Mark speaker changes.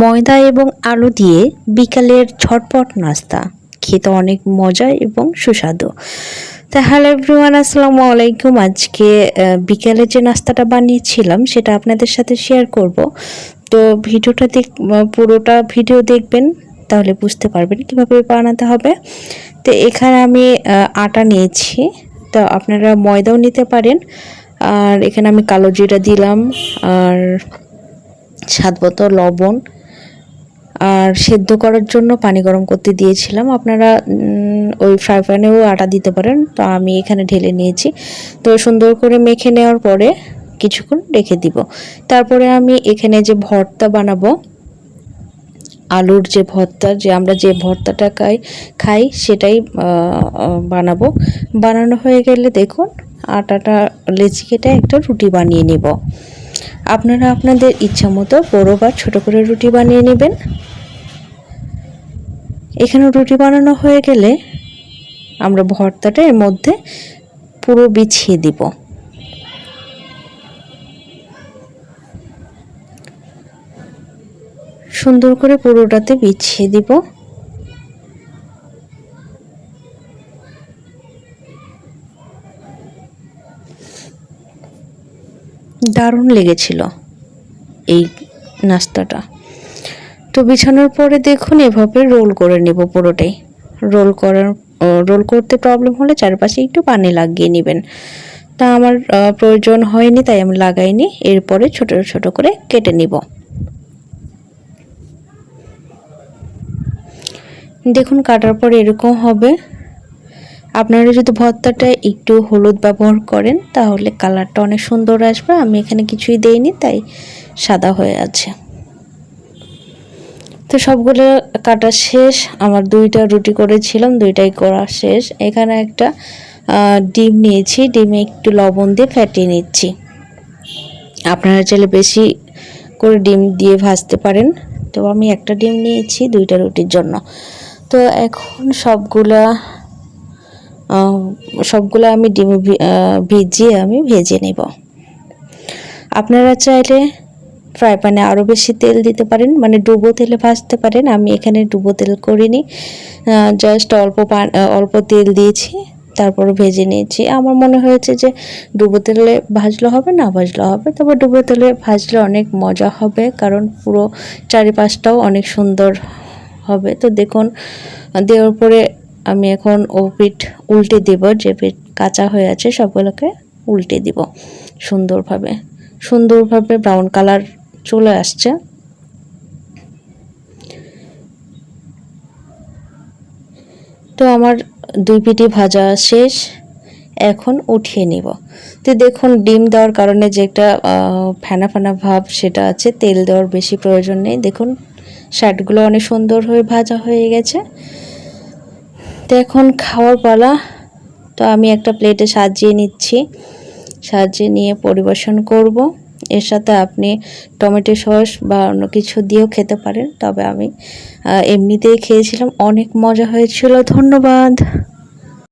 Speaker 1: ময়দা এবং আলু দিয়ে বিকালের ঝটপট নাস্তা খেতে অনেক মজা এবং সুস্বাদু। তো হ্যালো এভরিওয়ান, আসসালামু আলাইকুম। আজকে বিকালে যে নাস্তাটা বানিয়েছিলাম সেটা আপনাদের সাথে শেয়ার করব। তো ভিডিওটা পুরোটা ভিডিও দেখবেন, তাহলে বুঝতে পারবেন কিভাবে বানাতে হবে। তো এখানে আমি আটা নিয়েছি, তো আপনারা ময়দাও নিতে পারেন। আর এখানে আমি কালো জিরা দিলাম, আর স্বাদমতো লবণ, আর সেদ্ধ করার জন্য পানি গরম করতে দিয়েছিলাম। আপনারা ওই ফ্রাই প্যানেও আটা দিতে পারেন, তো আমি এখানে ঢেলে নিয়েছি। তো সুন্দর করে মেখে নেওয়ার পরে কিছুক্ষণ রেখে দিব। তারপরে আমি এখানে যে ভর্তা বানাবো, আলুর যে ভর্তা, যে আমরা যে ভর্তাটা খাই সেটাই বানাবো। বানানো হয়ে গেলে দেখুন আটাটা লেচি কেটে একটা রুটি বানিয়ে নেব। আপনারা আপনাদের ইচ্ছা মতো বড় বা ছোট করে রুটি বানিয়ে নেবেন। এখানে রুটি বানানো হয়ে গেলে আমরা ভর্তাটা এর মধ্যে পুরো বিছিয়ে দিব। সুন্দর করে পুরোটাতে বিছিয়ে দিব। দারুণ লেগেছিল এই নাস্তাটা। তো বিছানোর পরে দেখুন এভাবে রোল করে নেব পুরোটাই। রোল করতে প্রবলেম হলে চারপাশে একটু পানি লাগিয়ে নেবেন। তা আমার প্রয়োজন হয়নি, তাই আমি লাগাইনি। এরপরে ছোট ছোট করে কেটে নিব। দেখুন কাটার পর এরকম হবে। আপনারা যদি ভর্তাটা একটু হলুদ ব্যবহার করেন তাহলে কালারটা অনেক সুন্দর আসবে। আমি এখানে কিছুই দেইনি, তাই সাদা হয়ে আছে। তো সবগুলো কাটা শেষ। আমার দুইটা রুটি করেছিলাম, দুইটাই করা শেষ। এখানে একটা ডিম নিয়েছি, ডিমে একটু লবণ দিয়ে ফেটিয়ে নিচ্ছি। আপনারা চাইলে বেশি করে ডিম দিয়ে ভাজতে পারেন। তো আমি একটা ডিম নিয়েছি দুইটা রুটির জন্য। তো এখন সবগুলো আমি ডিমে ভিজিয়ে ভেজে নেব। আপনারা চাইলে ফ্রাই প্যানে আরও বেশি তেল দিতে পারেন, মানে ডুবো তেলে ভাজতে পারেন। আমি এখানে ডুবো তেল করিনি, জাস্ট অল্প তেল দিয়েছি, তারপর ভেজে নিয়েছি। আমার মনে হয়েছে যে ডুবো তেলে ভাজলে হবে, না ভাজলে হবে, তবে ডুবো তেলে ভাজলে অনেক মজা হবে, কারণ পুরো চারিপাশটাও অনেক সুন্দর হবে। তো দেখুন দেওয়ার পরে আমি এখন ও পিঠ উল্টে দেব। যে পিঠ কাঁচা হয়ে আছে সবগুলোকে উল্টে দিব সুন্দরভাবে ব্রাউন কালার চলে আসছে। তো আমার দুই পিঠই ভাজা শেষ, এখন উঠিয়ে নিব। তো দেখুন ডিম দেওয়ার কারণে যে একটা ফেনা ফেনা ভাব সেটা আছে, তেল দেওয়ার বেশি প্রয়োজন নেই। দেখুন শার্টগুলো অনেক সুন্দর হয়ে ভাজা হয়ে গেছে। তো এখন খাওয়ার পালা। তো আমি একটা প্লেটে সাজিয়ে নিচ্ছি, সাজিয়ে নিয়ে পরিবেশন করব। এর সাথে আপনি টমেটো সস বা অন্য কিছু দিয়েও খেতে পারেন, তবে আমি এমনিতেই খেয়েছিলাম। অনেক মজা হয়েছিল। ধন্যবাদ।